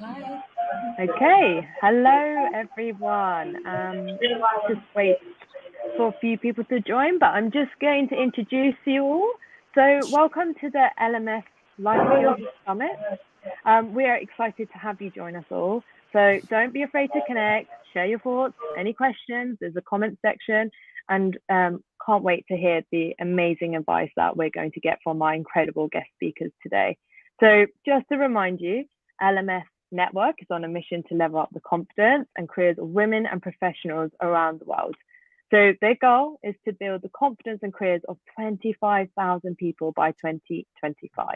Okay, hello everyone. Just wait for a few people to join, but I'm just going to introduce you all. So, welcome to the LMS Life Skills Summit. We are excited to have you join us all. So, don't be afraid to connect, share your thoughts, any questions. There's a comment section, and can't wait to hear the amazing advice that we're going to get from our incredible guest speakers today. So, just to remind you, LMS Network is on a mission to level up the confidence and careers of women and professionals around the world. So their goal is to build the confidence and careers of 25,000 people by 2025.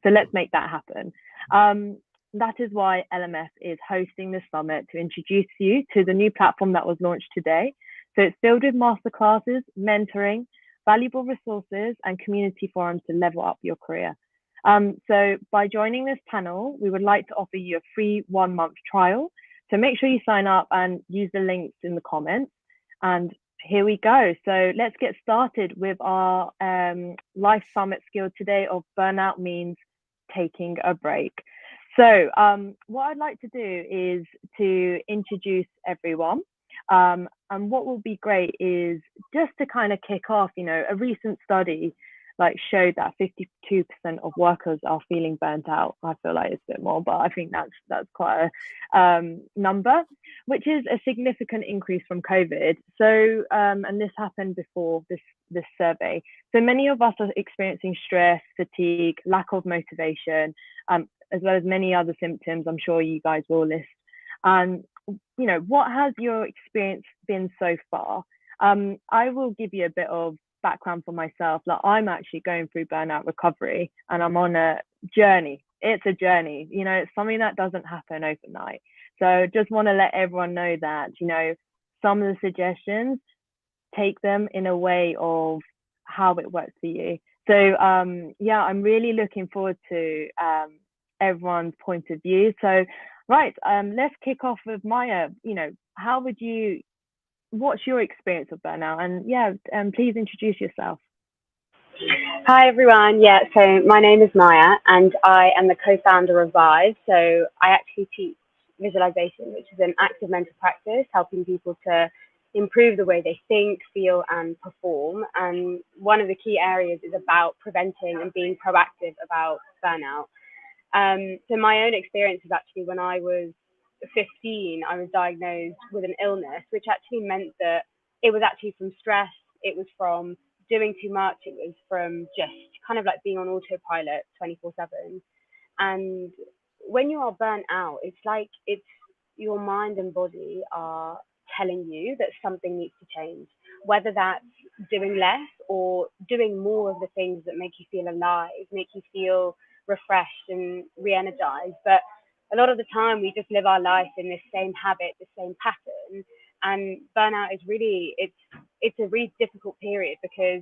So let's make that happen. That is why LMF is hosting this summit to introduce you to the new platform that was launched today. So it's filled with masterclasses, mentoring, valuable resources, and community forums to level up your career. So by joining this panel, we would like to offer you a free 1-month trial. So make sure you sign up and use the links in the comments. And here we go. So let's get started with our life summit skill today of burnout means taking a break. So what I'd like to do is to introduce everyone. And what will be great is just to kind of kick off, a recent study showed that 52% of workers are feeling burnt out. I feel like it's a bit more, but I think that's quite a number, which is a significant increase from COVID. So, and this happened before this survey. So many of us are experiencing stress, fatigue, lack of motivation, as well as many other symptoms. I'm sure you guys will list. And what has your experience been so far? I will give you a bit of background for myself. I'm actually going through burnout recovery and I'm on a journey. It's a journey, it's something that doesn't happen overnight. So just want to let everyone know that, some of the suggestions, take them in a way of how it works for you. So I'm really looking forward to everyone's point of view. So right, let's kick off with Maya. What's your experience of burnout? And please introduce yourself. Hi everyone. So my name is Maya and I am the co-founder of Vive. So I actually teach visualization, which is an active mental practice helping people to improve the way they think, feel and perform. And one of the key areas is about preventing and being proactive about burnout. So my own experience is actually when I was 15, I was diagnosed with an illness, which actually meant that it was actually from stress, it was from doing too much, it was from just kind of like being on autopilot 24/7. And when you are burnt out, it's like it's your mind and body are telling you that something needs to change, whether that's doing less or doing more of the things that make you feel alive, make you feel refreshed and re-energized. But a lot of the time we just live our life in this same habit, the same pattern. And burnout is really, it's a really difficult period because,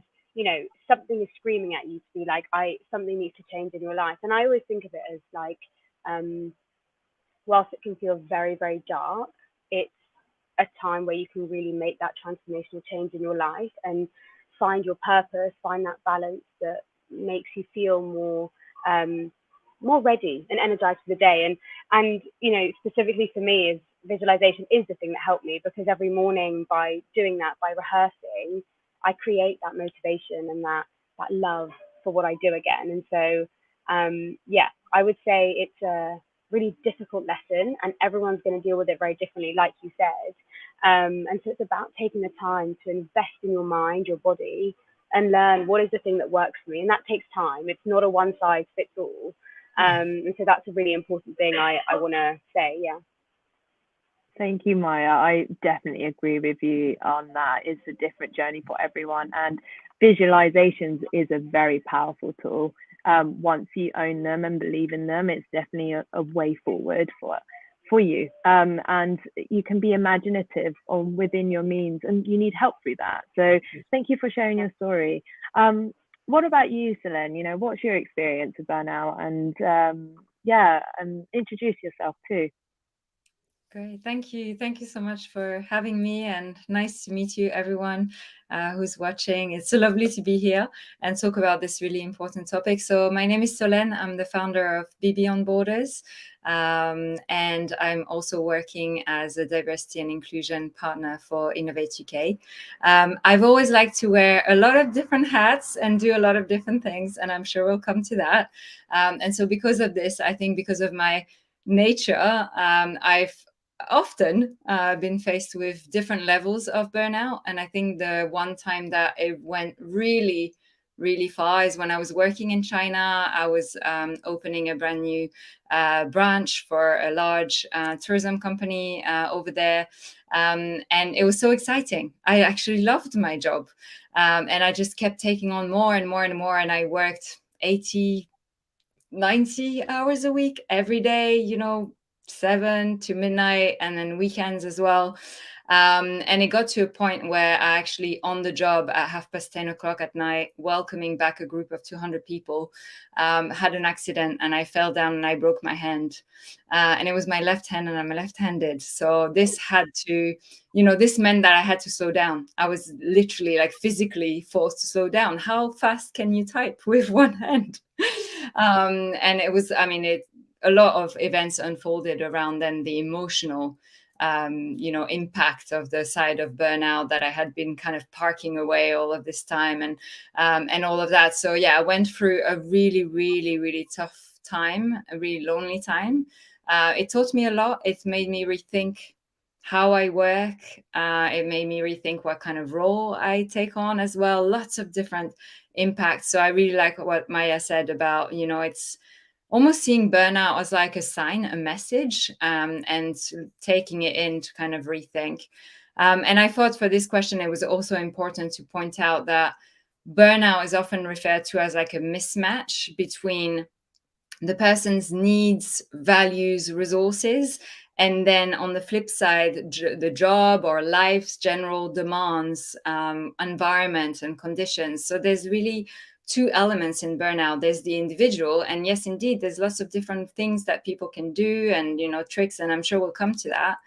something is screaming at you to be like, something needs to change in your life. And I always think of it as like, whilst it can feel very, very dark, it's a time where you can really make that transformational change in your life and find your purpose, find that balance that makes you feel more ready and energized for the day. And specifically for me, is visualization is the thing that helped me, because every morning by doing that, by rehearsing, I create that motivation and that love for what I do again. And so I would say it's a really difficult lesson and everyone's going to deal with it very differently, like you said. And so it's about taking the time to invest in your mind, your body, and learn what is the thing that works for me. And that takes time. It's not a one size fits all. And so that's a really important thing I want to say. Yeah. Thank you, Maya. I definitely agree with you on that. It's a different journey for everyone, and visualizations is a very powerful tool. Once you own them and believe in them, it's definitely a way forward for you. And you can be imaginative on within your means, and you need help through that. So thank you for sharing your story. What about you, Selene? What's your experience of burnout? And and introduce yourself too. Great. Thank you. Thank you so much for having me, and nice to meet you, everyone who's watching. It's so lovely to be here and talk about this really important topic. So my name is Solène. I'm the founder of Be Beyond Borders, and I'm also working as a diversity and inclusion partner for Innovate UK. I've always liked to wear a lot of different hats and do a lot of different things, and I'm sure we'll come to that. And so because of this, I think because of my nature, I've often been faced with different levels of burnout. And I think the one time that it went really, really far is when I was working in China. I was opening a brand new branch for a large tourism company over there. And it was so exciting. I actually loved my job. And I just kept taking on more and more and more. And I worked 80, 90 hours a week every day, 7 to midnight, and then weekends as well. And it got to a point where I actually, on the job at 10:30 at night, welcoming back a group of 200 people, had an accident, and I fell down and I broke my hand. And it was my left hand, and I'm left-handed. So this had to, this meant that I had to slow down. I was literally, like, physically forced to slow down. How fast can you type with one hand? And it was, a lot of events unfolded around then the emotional impact of the side of burnout that I had been kind of parking away all of this time, and all of that. So yeah, I went through a really, really, really tough time, a really lonely time. It taught me a lot. It made me rethink how I work. It made me rethink what kind of role I take on as well. Lots of different impacts. So I really like what Maya said about, it's almost seeing burnout as like a sign, a message, and taking it in to kind of rethink. And I thought for this question, it was also important to point out that burnout is often referred to as like a mismatch between the person's needs, values, resources, and then on the flip side, the job or life's general demands, environment and conditions. So there's really two elements in burnout. There's the individual, and yes, indeed, there's lots of different things that people can do, and tricks, and I'm sure we'll come to that.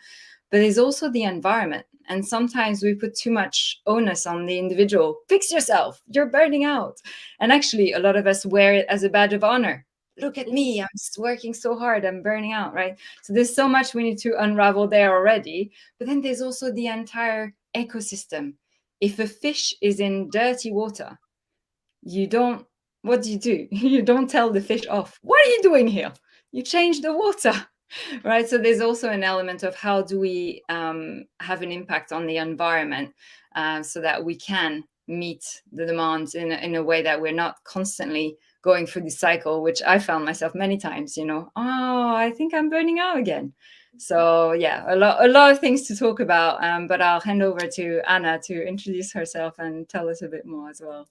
But there's also the environment. And sometimes we put too much onus on the individual. Fix yourself, you're burning out. And actually, a lot of us wear it as a badge of honor. Look at me, I'm working so hard, I'm burning out, right? So there's so much we need to unravel there already. But then there's also the entire ecosystem. If a fish is in dirty water, what do? You don't tell the fish off. What are you doing here? You change the water. Right. So there's also an element of how do we have an impact on the environment so that we can meet the demands in a way that we're not constantly going through the cycle, which I found myself many times, I think I'm burning out again. So yeah, a lot of things to talk about, but I'll hand over to Anna to introduce herself and tell us a bit more as well.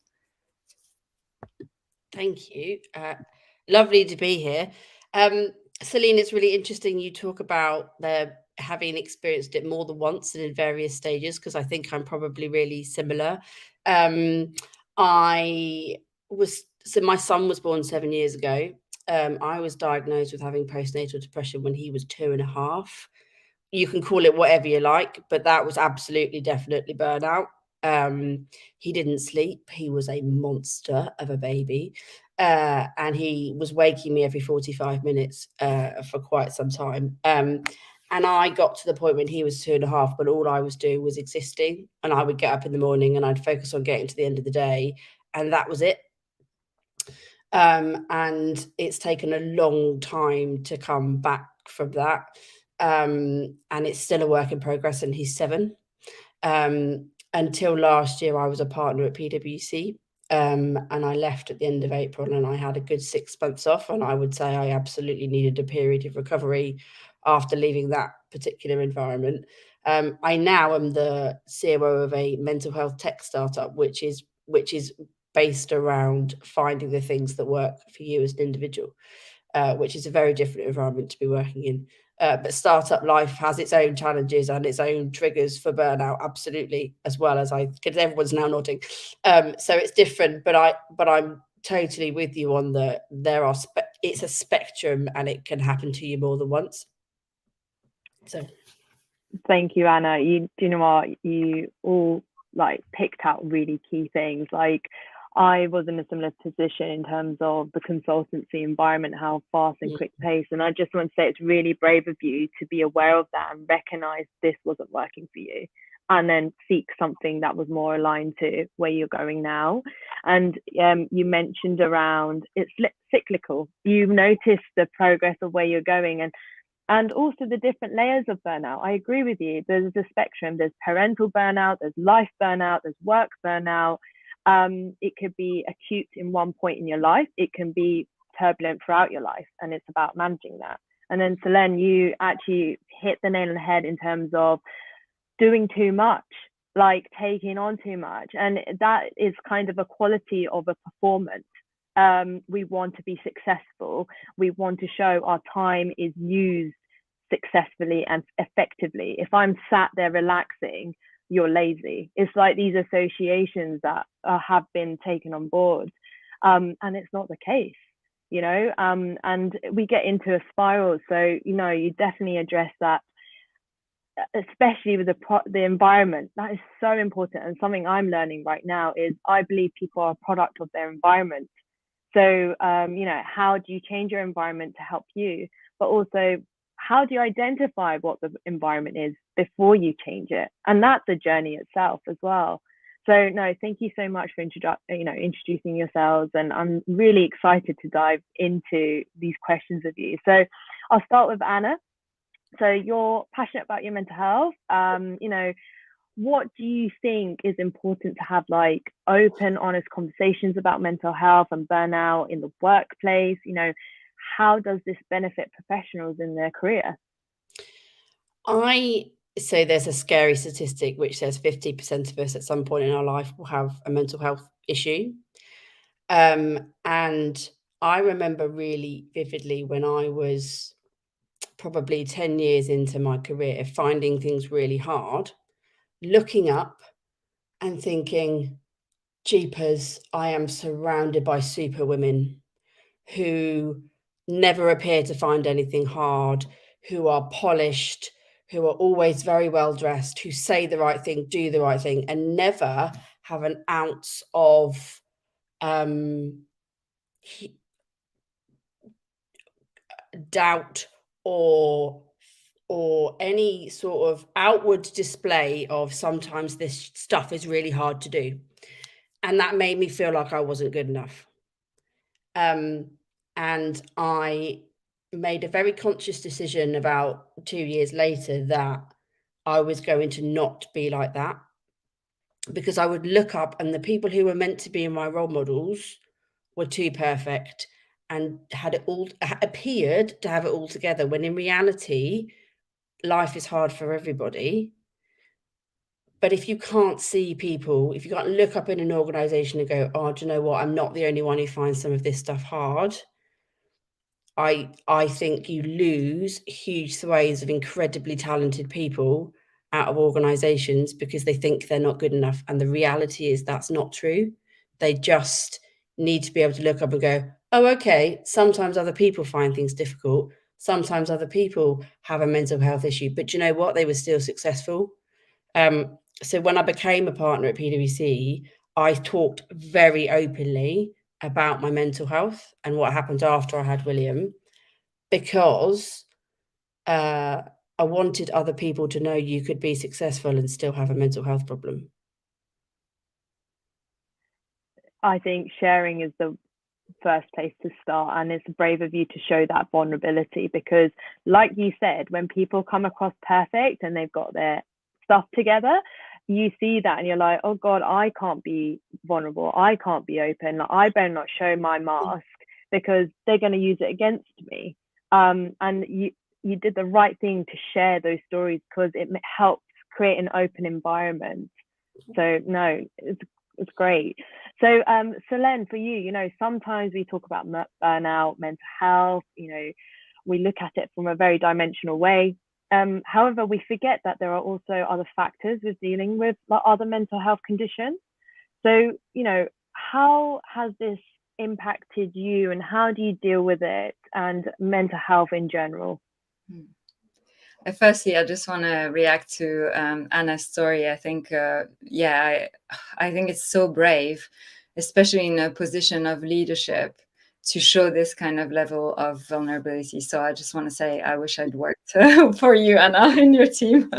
Thank you. Lovely to be here. Celine, it's really interesting you talk about having experienced it more than once and in various stages, because I think I'm probably really similar. My son was born 7 years ago. I was diagnosed with having postnatal depression when he was 2.5. You can call it whatever you like, but that was absolutely, definitely burnout. He didn't sleep. He was a monster of a baby. And he was waking me every 45 minutes for quite some time. And I got to the point when he was 2.5, but all I was doing was existing. And I would get up in the morning and I'd focus on getting to the end of the day. And that was it. And it's taken a long time to come back from that. And it's still a work in progress, and he's 7. Until last year, I was a partner at PwC, and I left at the end of April, and I had a good 6 months off, and I would say I absolutely needed a period of recovery after leaving that particular environment. I now am the COO of a mental health tech startup, which is based around finding the things that work for you as an individual, which is a very different environment to be working in. But startup life has its own challenges and its own triggers for burnout, absolutely, as well as because everyone's now nodding. So it's different, but I'm totally with you on it's a spectrum, and it can happen to you more than once. So thank you, Anna. Do you know what? You all like picked out really key things. Like I was in a similar position in terms of the consultancy environment, how fast and quick pace. And I just want to say it's really brave of you to be aware of that and recognize this wasn't working for you, and then seek something that was more aligned to where you're going now. And you mentioned around it's cyclical. You notice the progress of where you're going, and also the different layers of burnout. I agree with you. There's a spectrum. There's parental burnout, there's life burnout, there's work burnout. It could be acute in one point in your life. It can be turbulent throughout your life, and it's about managing that. And then Selene, you actually hit the nail on the head in terms of doing too much, like taking on too much. And that is kind of a quality of a performance. We want to be successful. We want to show our time is used successfully and effectively. If I'm sat there relaxing, you're lazy. It's like these associations that have been taken on board, and it's not the case, you know. And we get into a spiral. So you definitely address that, especially with the environment. That is so important. And something I'm learning right now is I believe people are a product of their environment. So how do you change your environment to help you, but also how do you identify what the environment is before you change it? And that's a journey itself as well. So no, thank you so much for introducing yourselves, and I'm really excited to dive into these questions with you. So I'll start with Anna. So you're passionate about your mental health. What do you think is important to have, like open, honest conversations about mental health and burnout in the workplace? How does this benefit professionals in their career? I say there's a scary statistic which says 50% of us at some point in our life will have a mental health issue. And I remember really vividly when I was probably 10 years into my career, finding things really hard, looking up and thinking, jeepers, I am surrounded by super women who never appear to find anything hard, who are polished, who are always very well dressed, who say the right thing, do the right thing, and never have an ounce of doubt or any sort of outward display of sometimes this stuff is really hard to do. And that made me feel like I wasn't good enough. And I made a very conscious decision about 2 years later that I was going to not be like that, because I would look up and the people who were meant to be my role models were too perfect and appeared to have it all together, when in reality, life is hard for everybody. But if you can't see people, if you can't look up in an organization and go, oh, do you know what? I'm not the only one who finds some of this stuff hard. I think you lose huge swathes of incredibly talented people out of organizations because they think they're not good enough. And the reality is that's not true. They just need to be able to look up and go, oh, okay, sometimes other people find things difficult. Sometimes other people have a mental health issue. But you know what? They were still successful. So when I became a partner at PwC, I talked very openly about my mental health and what happened after I had William, because I wanted other people to know you could be successful and still have a mental health problem. I think sharing is the first place to start, and it's brave of you to show that vulnerability, because like you said, when people come across perfect and they've got their stuff together, you see that and you're like, oh God, I can't be vulnerable, I can't be open, I better not show my mask because they're going to use it against me. And you did the right thing to share those stories, because it helps create an open environment. So no, it's great. So Selene, for you, sometimes we talk about burnout, mental health, we look at it from a very dimensional way. However, we forget that there are also other factors with dealing with other mental health conditions. So, how has this impacted you, and how do you deal with it and mental health in general? Firstly, I just want to react to Anna's story. I think, I think it's so brave, especially in a position of leadership, to show this kind of level of vulnerability. So I just want to say, I wish I'd worked for you, Anna, in your team.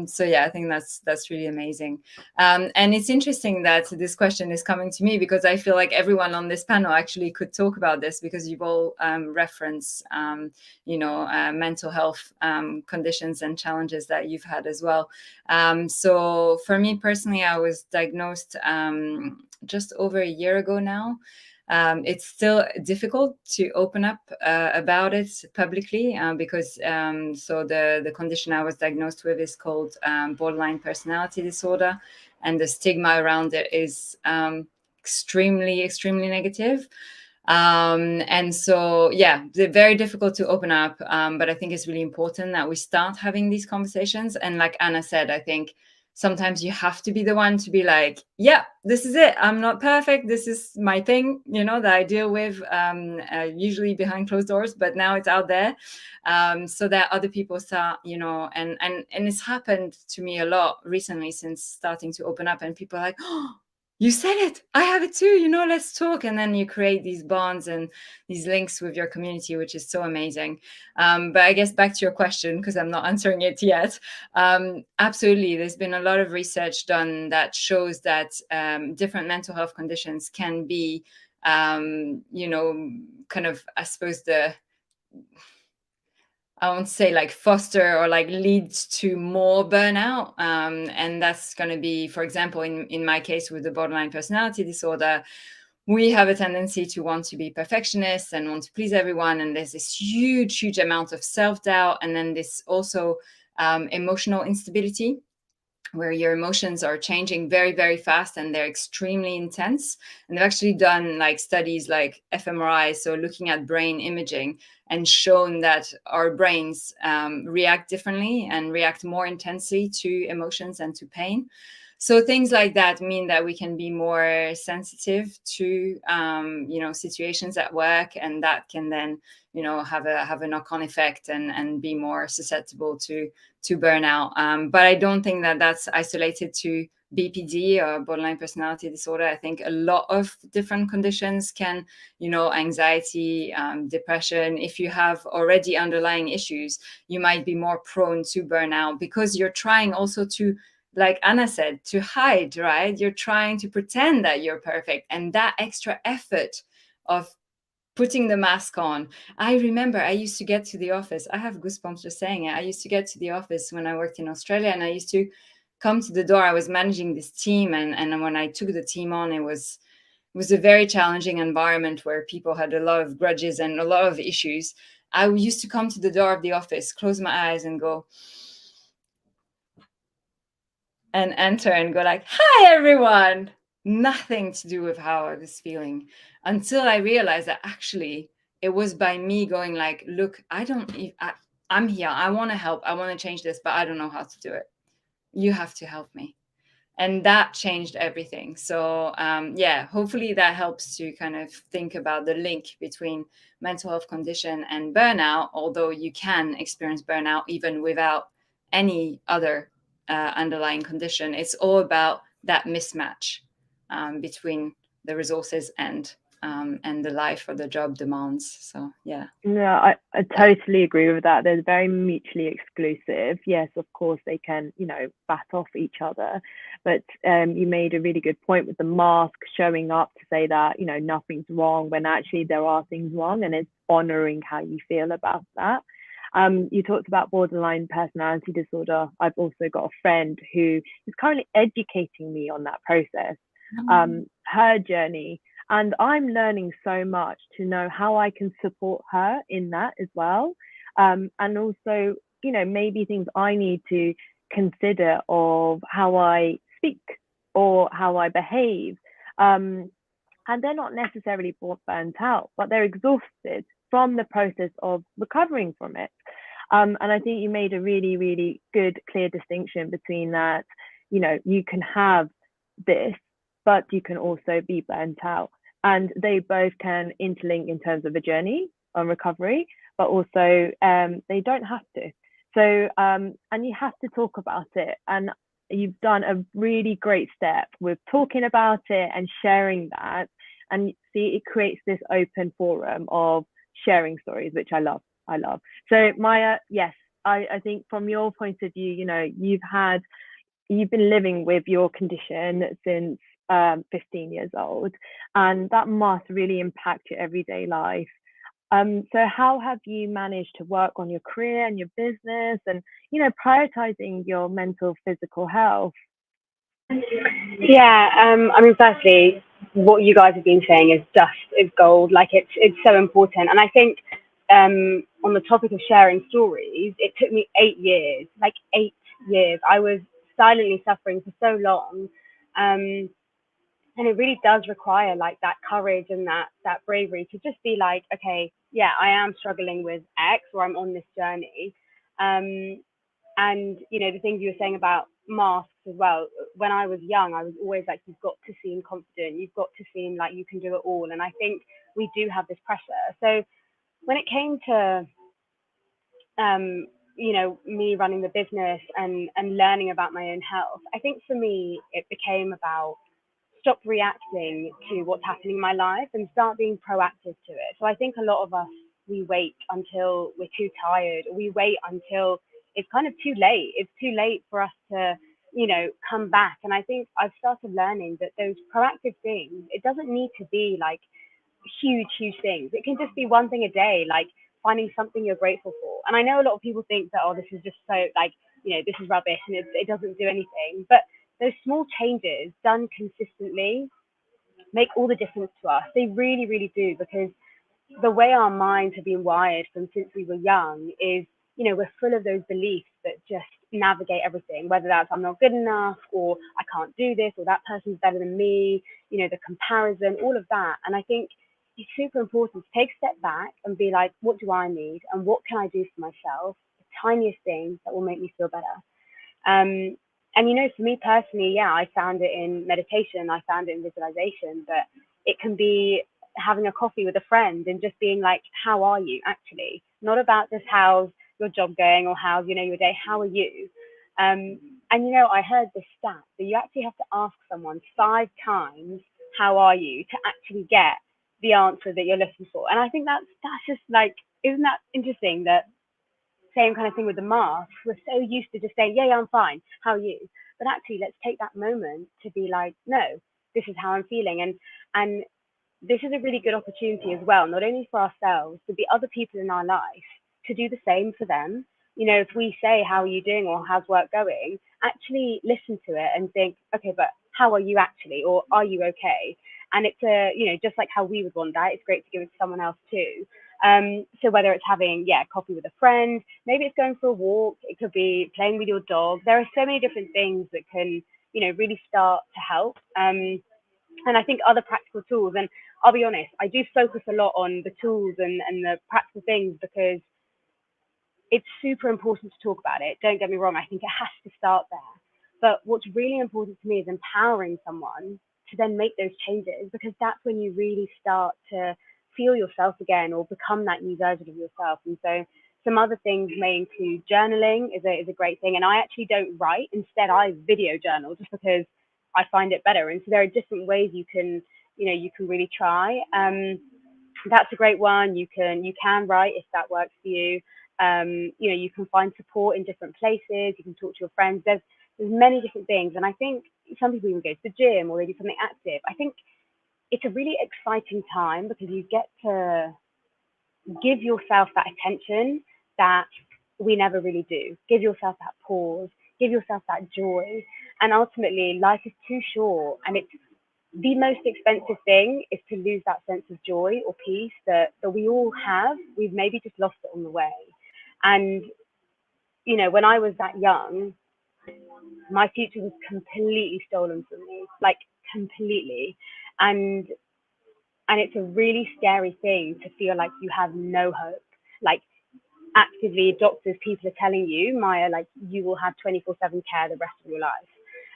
So yeah, I think that's really amazing. And it's interesting that this question is coming to me, because I feel like everyone on this panel actually could talk about this, because you've all referenced mental health conditions and challenges that you've had as well. So for me personally, I was diagnosed just over a year ago now. It's still difficult to open up about it publicly, because so the condition I was diagnosed with is called borderline personality disorder, and the stigma around it is extremely negative. And so they're very difficult to open up, but I think it's really important that we start having these conversations. And like Anna said, I think sometimes you have to be the one to be like, yeah, this is it, I'm not perfect, this is my thing, that I deal with usually behind closed doors, but now it's out there, so that other people start, and it's happened to me a lot recently since starting to open up, and people are like, oh, you said it, I have it too, let's talk. And then you create these bonds and these links with your community, which is so amazing. But I guess back to your question, because I'm not answering it yet. Absolutely, there's been a lot of research done that shows that different mental health conditions can be, kind of, I suppose, I won't say like foster or like leads to more burnout. And that's going to be, for example, in my case with the borderline personality disorder, we have a tendency to want to be perfectionists and want to please everyone. And there's this huge amount of self-doubt. And then this also emotional instability, where your emotions are changing very fast and they're extremely intense. And they've actually done like studies like fMRI, so looking at brain imaging, and shown that our brains react differently and react more intensely to emotions and to pain. So things like that mean that we can be more sensitive to, situations at work, and that can then, have a knock-on effect and be more susceptible to burnout. But I don't think that that's isolated to BPD or borderline personality disorder. I think a lot of different conditions can, anxiety, depression. If you have already underlying issues, you might be more prone to burnout, because you're trying also to, like Anna said, to hide, right? You're trying to pretend that you're perfect, and that extra effort of putting the mask on. I remember I used to get to the office. I have goosebumps just saying it. I used to get to the office when I worked in Australia, and I used to come to the door. I was managing this team, and when I took the team on, it was a very challenging environment where people had a lot of grudges and a lot of issues. I used to come to the door of the office, close my eyes, and go, and enter and go like, hi, everyone. Nothing to do with how I was feeling, until I realized that actually it was by me going like, look, I'm here. I want to help. I want to change this, but I don't know how to do it. You have to help me. And that changed everything. So hopefully that helps to kind of think about the link between mental health condition and burnout, although you can experience burnout even without any other underlying condition. It's all about that mismatch between the resources and the life or the job demands. So yeah. I totally agree with that. They're very mutually exclusive. Yes, of course they can, bat off each other, but you made a really good point with the mask showing up to say that, nothing's wrong, when actually there are things wrong, and it's honoring how you feel about that. You talked about borderline personality disorder. I've also got a friend who is currently educating me on that process, her journey. And I'm learning so much to know how I can support her in that as well. And also, maybe things I need to consider of how I speak or how I behave. And they're not necessarily burnt out, but they're exhausted from the process of recovering from it. And I think you made a really good, clear distinction between that, you can have this, but you can also be burnt out. And they both can interlink in terms of a journey on recovery, but also they don't have to. So, and you have to talk about it. And you've done a really great step with talking about it and sharing that. And see, it creates this open forum of sharing stories, which I love. I love. So, Maya, yes, I think from your point of view, you know, you've been living with your condition since 15 years old, and that must really impact your everyday life. So how have you managed to work on your career and your business and, you know, prioritizing your mental, physical health? Yeah, I mean, firstly, what you guys have been saying is gold. Like it's so important, and I think on the topic of sharing stories, it took me 8 years, like 8 years. I was silently suffering for so long, um, and it really does require like that courage and that bravery to just be like, okay, yeah, I am struggling with X, or I'm on this journey. Um, and you know, the things you were saying about masks as well. When I was young, I was always like, you've got to seem confident, you've got to seem like you can do it all. And I think we do have this pressure. So when it came to you know, me running the business and learning about my own health, I think for me it became about stop reacting to what's happening in my life and start being proactive to it. So I think a lot of us, we wait until we're too tired, or we wait until it's kind of too late. It's too late for us to, you know, come back. And I think I've started learning that those proactive things, it doesn't need to be like huge things. It can just be one thing a day, like finding something you're grateful for. And I know a lot of people think that, oh, this is just so like, you know, this is rubbish and it doesn't do anything. But those small changes done consistently make all the difference to us. They really do, because the way our minds have been wired from since we were young is, you know, we're full of those beliefs that just navigate everything, whether that's I'm not good enough, or I can't do this, or that person's better than me, you know, the comparison, all of that. And I think it's super important to take a step back and be like, what do I need and what can I do for myself? The tiniest things that will make me feel better. And you know, for me personally, yeah, I found it in meditation, I found it in visualization, but it can be having a coffee with a friend and just being like, how are you actually? Not about just how's your job going or how's, you know, your day, how are you? And you know, I heard this stat that you actually have to ask someone 5 times, how are you, to actually get the answer that you're looking for. And I think that's just like, isn't that interesting that same kind of thing with the mask. We're so used to just saying, yeah, I'm fine. How are you? But actually, let's take that moment to be like, no, this is how I'm feeling. And this is a really good opportunity as well, not only for ourselves, but the other people in our life to do the same for them. You know, if we say, how are you doing, or how's work going, actually listen to it and think, okay, but how are you actually, or are you okay? And it's you know, just like how we would want that, it's great to give it to someone else too. So whether it's having, yeah, coffee with a friend, maybe it's going for a walk, it could be playing with your dog. There are so many different things that can, you know, really start to help. And I think other practical tools, and I'll be honest, I do focus a lot on the tools and the practical things, because it's super important to talk about it. Don't get me wrong, I think it has to start there. But what's really important to me is empowering someone to then make those changes, because that's when you really start to feel yourself again, or become that new version of yourself. And so some other things may include journaling is a great thing. And I actually don't write. Instead, I video journal, just because I find it better. And so there are different ways you can, you know, you can really try. That's a great one. You can write if that works for you. You know, you can find support in different places. You can talk to your friends. There's many different things. And I think some people even go to the gym or they do something active. I think it's a really exciting time, because you get to give yourself that attention that we never really do. Give yourself that pause, give yourself that joy. And ultimately, life is too short, and it's the most expensive thing is to lose that sense of joy or peace that we all have. We've maybe just lost it on the way. And, you know, when I was that young, my future was completely stolen from me, like completely. And it's a really scary thing to feel like you have no hope. Like actively, doctors, people are telling you, Maya, like you will have 24/7 care the rest of your life.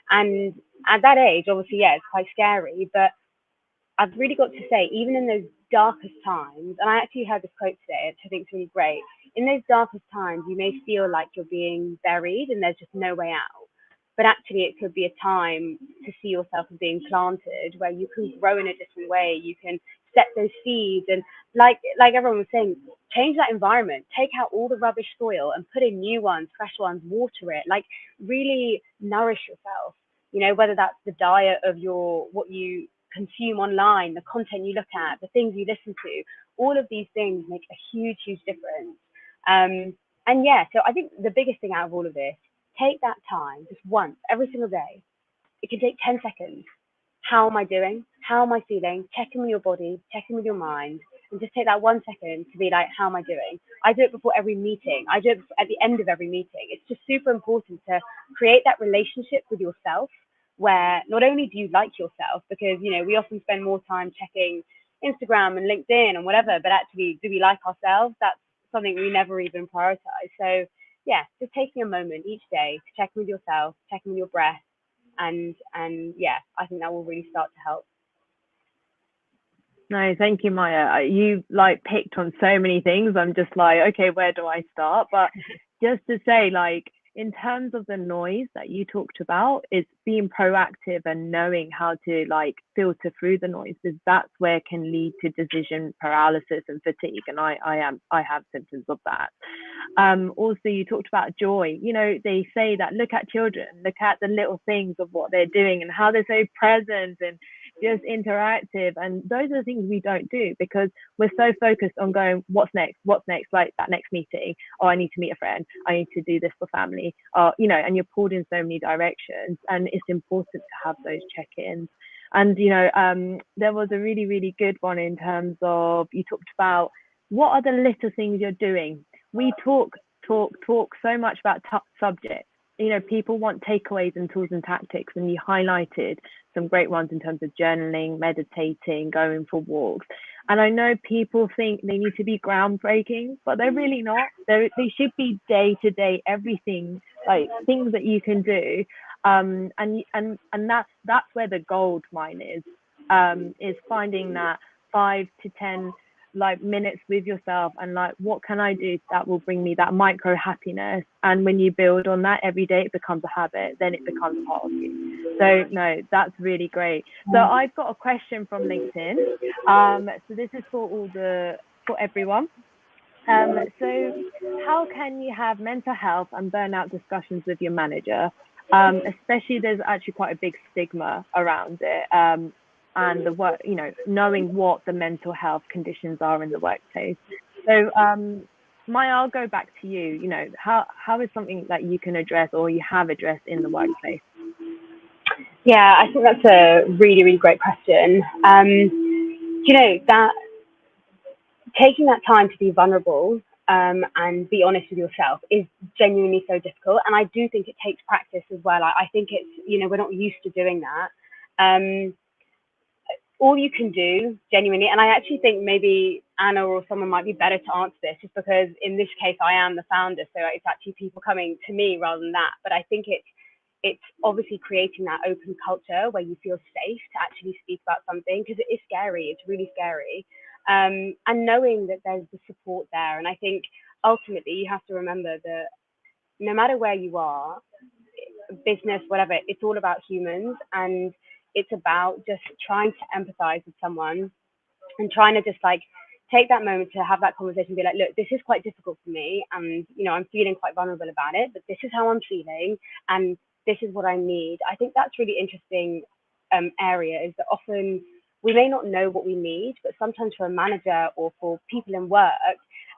And at that age, obviously, yeah, it's quite scary. But I've really got to say, even in those darkest times, and I actually heard this quote today, which I think is really great. in those darkest times, you may feel like you're being buried and there's just no way out. But actually, it could be a time to see yourself as being planted, where you can grow in a different way. You can set those seeds, and like everyone was saying, change that environment. Take out all the rubbish soil and put in new ones, fresh ones. Water it. Like really nourish yourself. You know, whether that's the diet of what you consume online, the content you look at, the things you listen to. All of these things make a huge, huge difference. And yeah, so I think the biggest thing out of all of this, take that time just once, every single day. It can take 10 seconds. How am I doing? How am I feeling? Check in with your body, check in with your mind, and just take that 1 second to be like, how am I doing? I do it before every meeting. I do it at the end of every meeting. It's just super important to create that relationship with yourself where not only do you like yourself, because, you know, we often spend more time checking Instagram and LinkedIn and whatever, but actually, do we like ourselves? That's something we never even prioritize. So yeah, just taking a moment each day to check in with yourself, check in with your breath, and yeah, I think that will really start to help. No, thank you, Maya. You like picked on so many things. I'm just like, okay, where do I start? But just to say, like, in terms of the noise that you talked about, it's being proactive and knowing how to like filter through the noise, because that's where it can lead to decision paralysis and fatigue. And I have symptoms of that. Also, you talked about joy. You know, they say that look at children, look at the little things of what they're doing and how they're so present and just interactive. And those are the things we don't do because we're so focused on going, what's next, like that next meeting. Oh, I need to meet a friend. I need to do this for family. You know, and you're pulled in so many directions. And it's important to have those check-ins. And, you know, there was a really, really good one in terms of, you talked about what are the little things you're doing. We talk so much about subjects. You know, people want takeaways and tools and tactics, and you highlighted some great ones in terms of journaling, meditating, going for walks. And I know people think they need to be groundbreaking, but they're really not. They should be day-to-day, everything, like things that you can do. And that's where the gold mine is finding that 5 to 10 like minutes with yourself and like, what can I do that will bring me that micro happiness? And when you build on that every day, it becomes a habit, then it becomes part of you. So no, that's really great. So I've got a question from LinkedIn. So this is for everyone. So how can you have mental health and burnout discussions with your manager? Especially there's actually quite a big stigma around it. And the work, you know, knowing what the mental health conditions are in the workplace. So, Maya, I'll go back to you. You know, how is something that you can address or you have addressed in the workplace? Yeah, I think that's a really, really great question. You know, that taking that time to be vulnerable and be honest with yourself is genuinely so difficult. And I do think it takes practice as well. I think it's, you know, we're not used to doing that. All you can do genuinely, and I actually think maybe Anna or someone might be better to answer this, just because in this case I am the founder, so it's actually people coming to me rather than that. But I think it's obviously creating that open culture where you feel safe to actually speak about something, because it is scary, it's really scary, and knowing that there's the support there. And I think ultimately you have to remember that no matter where you are, business, whatever, it's all about humans, and it's about just trying to empathize with someone and trying to just like take that moment to have that conversation, be like, look, this is quite difficult for me, and you know, I'm feeling quite vulnerable about it, but this is how I'm feeling and this is what I need. I think that's really interesting area, is that often we may not know what we need, but sometimes for a manager or for people in work,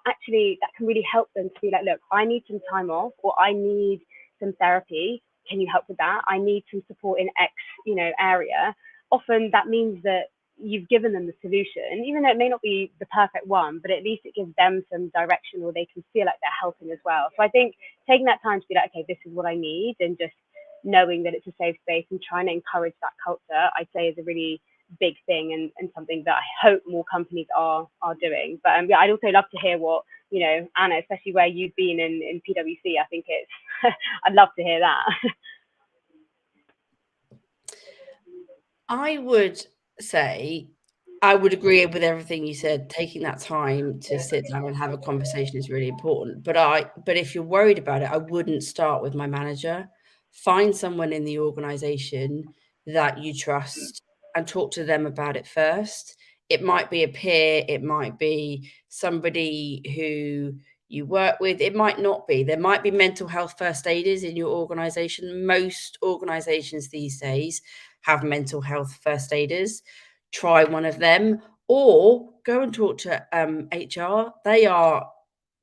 actually that can really help them to be like, look, I need some time off, or I need some therapy. Can you help with that? I need some support in X, you know, area. Often that means that you've given them the solution, even though it may not be the perfect one, but at least it gives them some direction, or they can feel like they're helping as well. So I think taking that time to be like, okay, this is what I need, and just knowing that it's a safe space and trying to encourage that culture, I'd say is a really big thing, and something that I hope more companies are doing. But yeah, I'd also love to hear what, you know, Anna, especially where you've been in PwC, I think it's, I'd love to hear that. I would say I would agree with everything you said. Taking that time to sit down and have a conversation is really important. But if you're worried about it, I wouldn't start with my manager. Find someone in the organization that you trust and talk to them about it first. It might be a peer, it might be somebody who you work with, it might not be. There might be mental health first aiders in your organization. Most organizations these days have mental health first aiders. Try one of them, or go and talk to HR. They are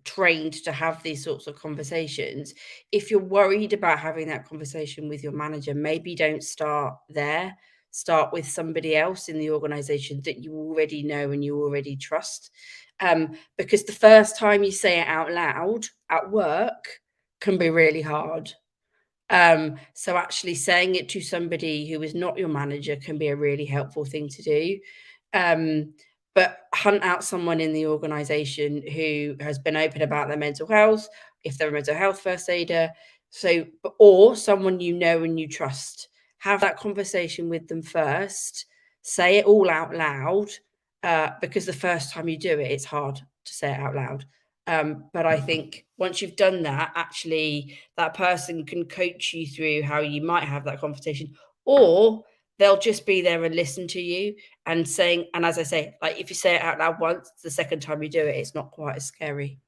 trained to have these sorts of conversations. If you're worried about having that conversation with your manager, maybe don't start there. Start with somebody else in the organization that you already know and you already trust. Because the first time you say it out loud at work can be really hard. So actually saying it to somebody who is not your manager can be a really helpful thing to do. But hunt out someone in the organization who has been open about their mental health, if they're a mental health first aider, or someone you know and you trust. Have that conversation with them first. Say it all out loud, because the first time you do it, it's hard to say it out loud. But I think once you've done that, actually, that person can coach you through how you might have that conversation, or they'll just be there and listen to you and saying, and as I say, like if you say it out loud once, the second time you do it, it's not quite as scary.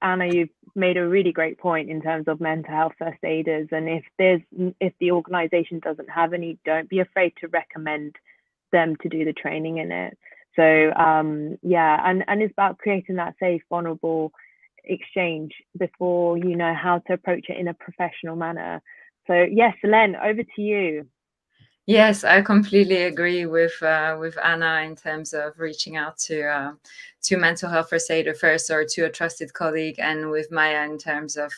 Anna, you've made a really great point in terms of mental health first aiders. And if the organization doesn't have any, don't be afraid to recommend them to do the training in it. So and it's about creating that safe, vulnerable exchange before you know how to approach it in a professional manner. So yes, Len, over to you. Yes, I completely agree with Anna in terms of reaching out to mental health first aider first, or to a trusted colleague, and with Maya in terms of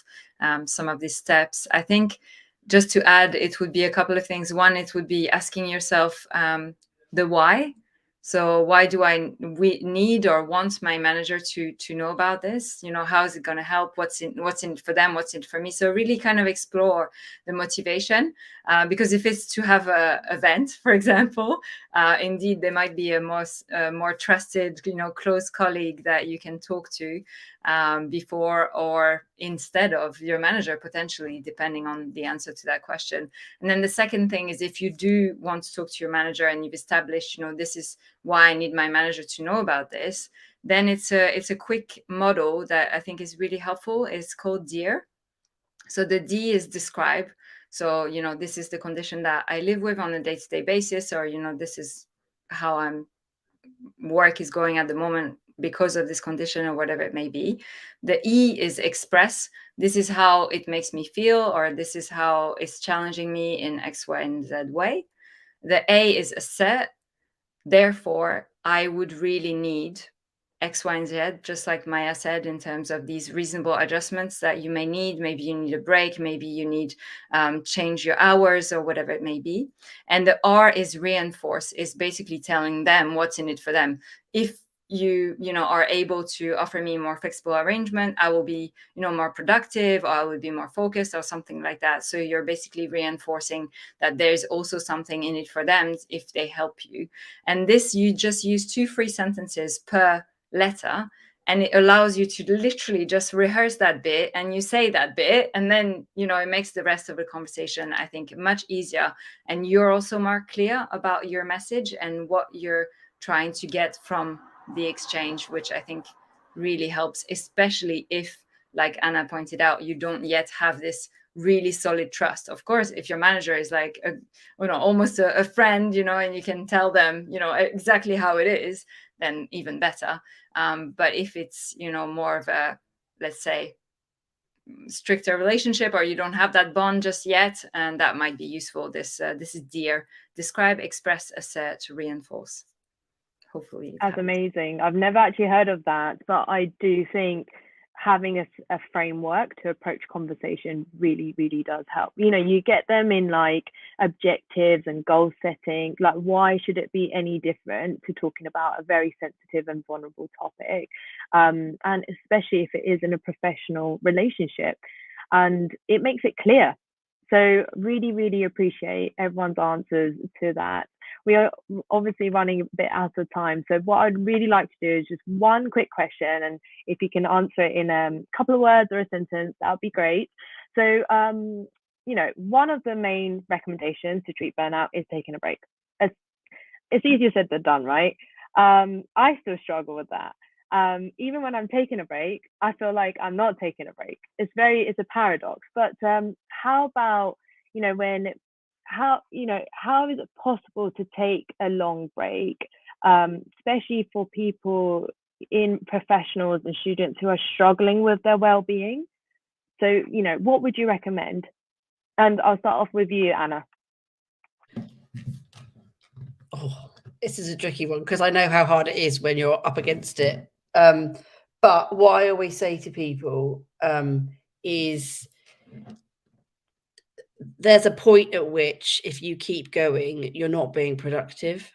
some of these steps. I think just to add, it would be a couple of things. One, it would be asking yourself the why. So why do we need or want my manager to know about this? You know, how is it going to help? What's in it for them? What's in it for me? So really kind of explore the motivation, because if it's to have a event, for example, indeed there might be a more trusted, close colleague that you can talk to before or instead of your manager, potentially, depending on the answer to that question. And then the second thing is, if you do want to talk to your manager and you've established, this is why I need my manager to know about this, then it's a quick model that I think is really helpful. It's called DEAR. So the D is describe. So, this is the condition that I live with on a day-to-day basis, or, this is how work is going at the moment because of this condition, or whatever it may be. The E is express. This is how it makes me feel, or this is how it's challenging me in X, Y, and Z way. The A is assert. Therefore, I would really need X, Y, and Z, just like Maya said, in terms of these reasonable adjustments that you may need. Maybe you need a break, maybe you need change your hours, or whatever it may be. And the R is reinforce, is basically telling them what's in it for them. If you are able to offer me more flexible arrangement, I will be more productive, or I will be more focused, or something like that. So you're basically reinforcing that there's also something in it for them if they help you. And this, you just use 2 free sentences per letter, and it allows you to literally just rehearse that bit, and you say that bit, and then it makes the rest of the conversation, I think, much easier, and you're also more clear about your message and what you're trying to get from the exchange, which I think really helps, especially if, like Anna pointed out, you don't yet have this really solid trust. Of course, if your manager is like almost a friend, and you can tell them exactly how it is, then even better. But if it's more of a, let's say, stricter relationship, or you don't have that bond just yet, and that might be useful. This is DEAR: describe, express, assert, reinforce. Hopefully That's amazing. I've never actually heard of that, but I do think having a framework to approach conversation really, really does help. You get them in like objectives and goal setting. Like, why should it be any different to talking about a very sensitive and vulnerable topic? And especially if it is in a professional relationship, and it makes it clear. So really, really appreciate everyone's answers to that. We are obviously running a bit out of time. So what I'd really like to do is just one quick question, and if you can answer it in a couple of words or a sentence, that would be great. So, one of the main recommendations to treat burnout is taking a break. It's easier said than done, right? I still struggle with that. Even when I'm taking a break, I feel like I'm not taking a break. It's a paradox. But how about, how is it possible to take a long break, especially for people in professionals and students who are struggling with their well-being? So, what would you recommend? And I'll start off with you, Anna. Oh, this is a tricky one because I know how hard it is when you're up against it. But what I always say to people is there's a point at which if you keep going, you're not being productive.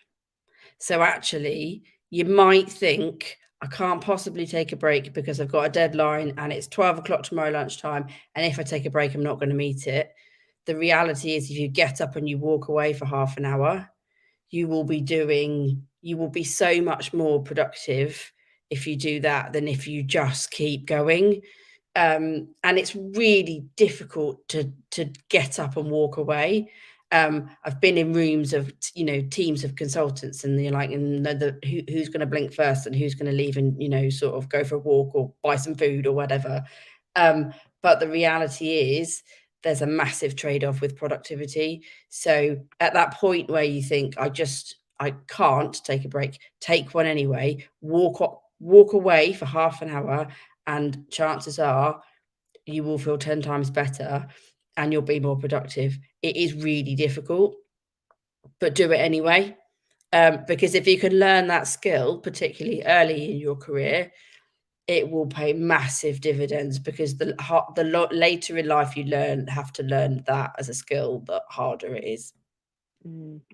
So actually, you might think, I can't possibly take a break because I've got a deadline and it's 12 o'clock tomorrow lunchtime. And if I take a break, I'm not going to meet it. The reality is if you get up and you walk away for half an hour, you will be so much more productive if you do that than if you just keep going. And it's really difficult to get up and walk away. I've been in rooms of teams of consultants, and you're like, who's going to blink first and who's going to leave and sort of go for a walk or buy some food or whatever. But the reality is there's a massive trade-off with productivity. So at that point where you think I can't take a break, take one anyway, walk away for half an hour, and chances are you will feel 10 times better and you'll be more productive. It is really difficult, but do it anyway. Because if you can learn that skill, particularly early in your career, it will pay massive dividends, because the later in life you have to learn that as a skill, the harder it is.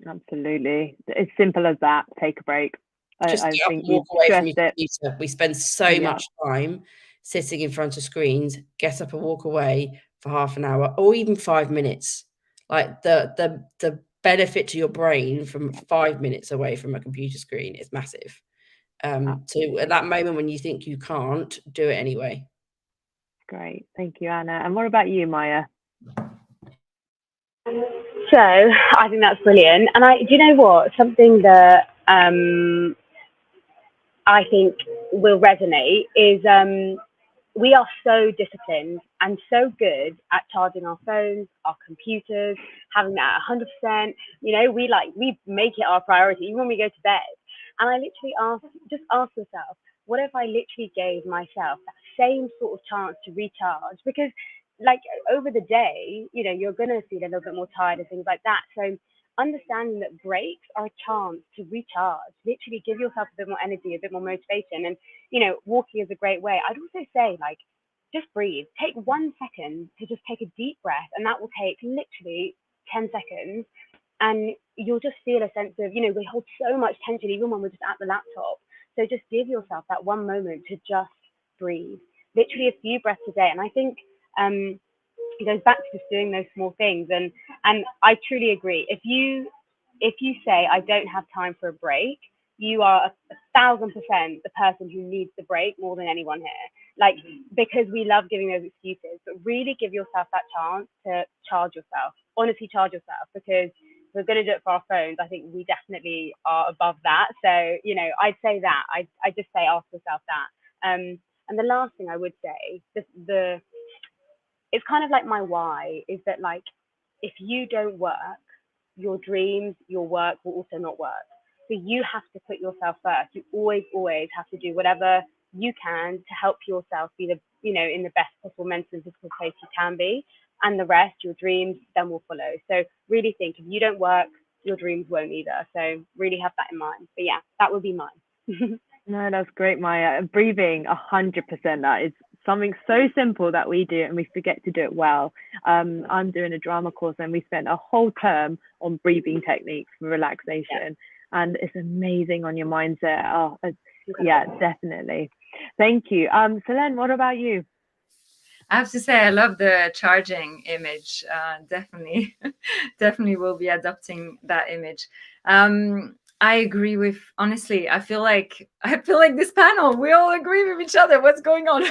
Absolutely. It's simple as that. Take a break. Just I think walk away from your it. computer. We spend so much time sitting in front of screens. Get up and walk away for half an hour or even 5 minutes. Like the benefit to your brain from 5 minutes away from a computer screen is massive. So at that moment when you think you can't, do it anyway. Great. Thank you, Anna. And what about you, Maya? So I think that's brilliant. And do you know what? Something that I think will resonate is we are so disciplined and so good at charging our phones, our computers, having that 100%. We make it our priority even when we go to bed. And I literally ask yourself, what if I literally gave myself that same sort of chance to recharge? Because over the day, you're going to feel a little bit more tired and things like that. So understanding that breaks are a chance to recharge, literally give yourself a bit more energy, a bit more motivation. And, walking is a great way. I'd also say, just breathe. Take 1 second to just take a deep breath, and that will take literally 10 seconds. And you'll just feel a sense of, we hold so much tension even when we're just at the laptop. So just give yourself that one moment to just breathe, literally a few breaths a day. And I think it goes back to just doing those small things. And I truly agree. If you say, I don't have time for a break, you are 1,000% the person who needs the break more than anyone here. Because we love giving those excuses, but really give yourself that chance to charge yourself, honestly charge yourself, because if we're going to do it for our phones, I think we definitely are above that. So, I'd say that. I just say ask yourself that. And the last thing I would say, it's kind of like my why, is that if you don't work, your dreams, your work will also not work. So you have to put yourself first. You always have to do whatever you can to help yourself be in the best possible mental and physical place you can be. And the rest, your dreams, then will follow. So really think, if you don't work, your dreams won't either. So really have that in mind. But yeah, that would be mine. No, that's great, Maya. Breathing, 100%. That is something so simple that we do and we forget to do it well. I'm doing a drama course and we spent a whole term on breathing techniques for relaxation, and it's amazing on your mindset. Yeah, definitely. Thank you. Selene, what about you? I have to say, I love the charging image. Definitely, definitely will be adopting that image. I agree with, honestly, I feel like this panel, we all agree with each other. What's going on?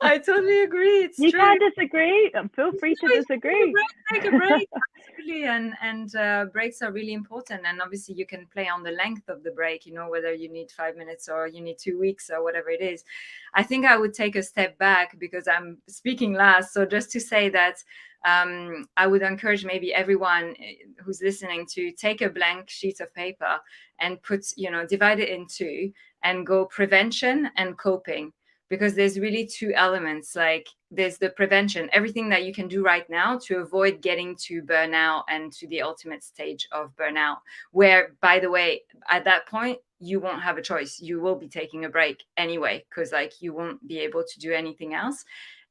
I totally agree. It's You true. can disagree. Feel free to disagree. Take a break. Absolutely. And breaks are really important. And obviously you can play on the length of the break, whether you need 5 minutes or you need 2 weeks or whatever it is. I think I would take a step back because I'm speaking last. So just to say that I would encourage maybe everyone who's listening to take a blank sheet of paper and divide it in two and go prevention and coping. Because there's really two elements. Like there's the prevention, everything that you can do right now to avoid getting to burnout and to the ultimate stage of burnout, where, by the way, at that point, you won't have a choice. You will be taking a break anyway, because you won't be able to do anything else.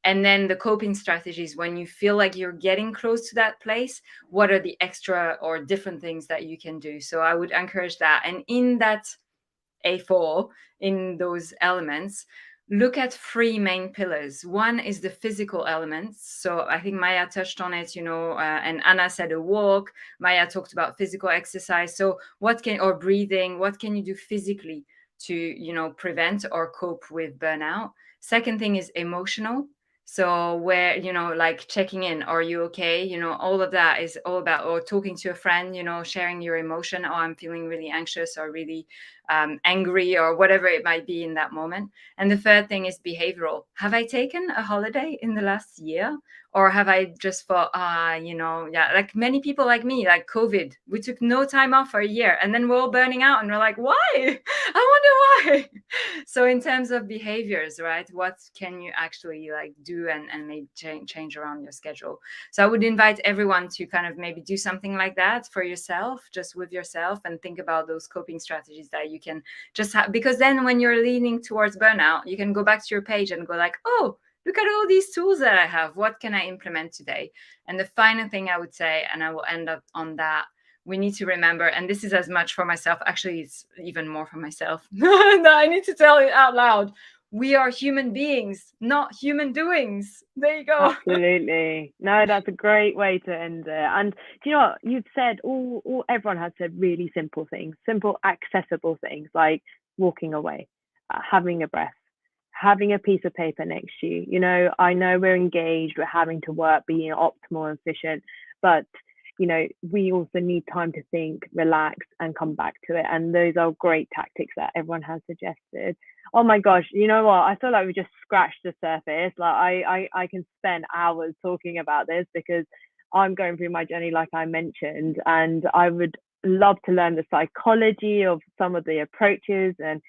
And then the coping strategies, when you feel like you're getting close to that place, what are the extra or different things that you can do? So I would encourage that. And in that A4, in those elements, look at three main pillars. One is the physical elements. So I think Maya touched on it, and Anna said a walk. Maya talked about physical exercise. So or breathing, what can you do physically to, prevent or cope with burnout? Second thing is emotional. So where, like checking in, are you okay? All of that is all about, or talking to a friend, sharing your emotion. Oh, I'm feeling really anxious or really angry or whatever it might be in that moment. And the third thing is behavioral. Have I taken a holiday in the last year? Or have I just thought, like many people like me, like COVID, we took no time off for a year and then we're all burning out and we're like, why? I wonder why. So in terms of behaviors, right, what can you actually do and maybe change around your schedule? So I would invite everyone to kind of maybe do something like that for yourself, just with yourself, and think about those coping strategies that you can just have, because then when you're leaning towards burnout, you can go back to your page and go like, oh, look at all these tools that I have. What can I implement today? And the final thing I would say, and I will end up on that, we need to remember, and this is as much for myself, actually it's even more for myself, that I need to tell it out loud. We are human beings, not human doings. There you go. Absolutely. No, that's a great way to end it. And do you know what you've said? Everyone has said really simple things, simple, accessible things like walking away, having a breath, having a piece of paper next to you. I know we're engaged, we're having to work, being optimal and efficient, but we also need time to think, relax, and come back to it. And those are great tactics that everyone has suggested. Oh my gosh, you know what? I feel like we just scratched the surface. Like I can spend hours talking about this because I'm going through my journey, like I mentioned, and I would love to learn the psychology of some of the approaches and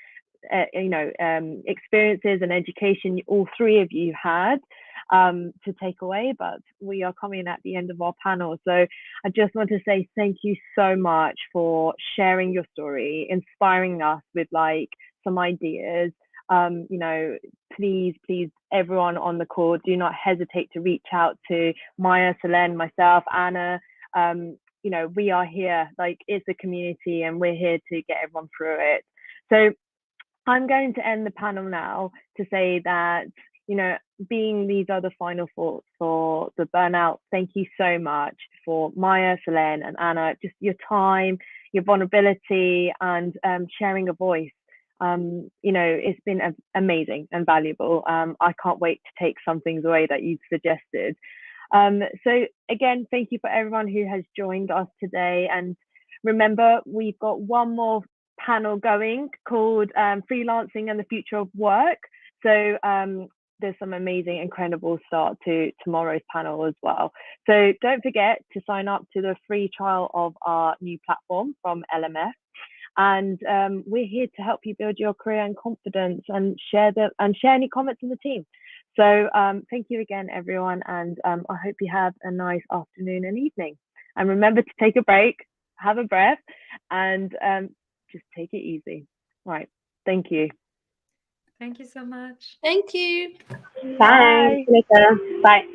experiences and education all three of you had to take away, but we are coming at the end of our panel. So I just want to say thank you so much for sharing your story, inspiring us with some ideas. Please, everyone on the call, do not hesitate to reach out to Maya, Selene, myself, Anna. We are here, it's a community and we're here to get everyone through it. So I'm going to end the panel now to say that, being these are the final thoughts for the burnout. Thank you so much for Maya, Selene, and Anna, just your time, your vulnerability, and sharing a voice. It's been amazing and valuable. I can't wait to take some things away that you've suggested. So again, thank you for everyone who has joined us today. And remember, we've got one more panel going called Freelancing and the Future of Work. So there's some amazing, incredible start to tomorrow's panel as well. So don't forget to sign up to the free trial of our new platform from LMS. And we're here to help you build your career and confidence and share any comments in the team. So thank you again, everyone. And I hope you have a nice afternoon and evening. And remember to take a break, have a breath, and just take it easy. All right. Thank you. Thank you so much. Thank you. Bye. See you later. Bye.